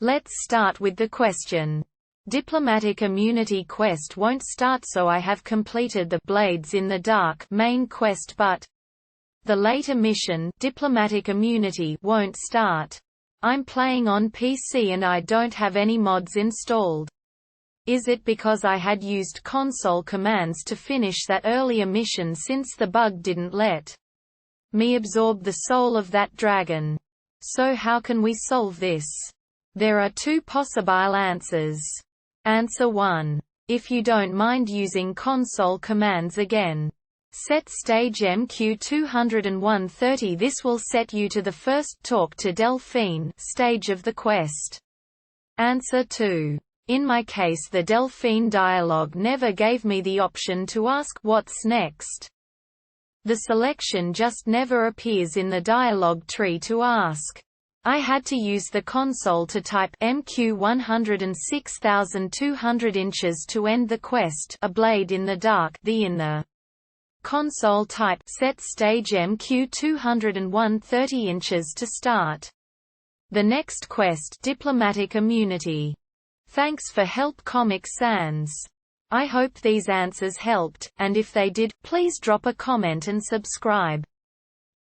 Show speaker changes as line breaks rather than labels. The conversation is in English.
Let's start with the question. Diplomatic immunity quest won't start, so I have completed the Blades in the Dark main quest, but the later mission, Diplomatic Immunity, won't start. I'm playing on PC and I don't have any mods installed. Is it because I had used console commands to finish that earlier mission since the bug didn't let me absorb the soul of that dragon? So how can we solve this? There are two possible answers. Answer 1. If you don't mind using console commands again. Set stage MQ20130. This will set you to the first Talk to Delphine stage of the quest. Answer 2. In my case, the Delphine dialogue never gave me the option to ask, "What's next?" The selection just never appears in the dialogue tree to ask. I had to use the console to type MQ 106,200 inches to end the quest, A Blade in the Dark, in the console type set stage MQ 201.30 inches to start the next quest, Diplomatic Immunity. Thanks for help, Comic Sans. I hope these answers helped, and if they did, please drop a comment and subscribe.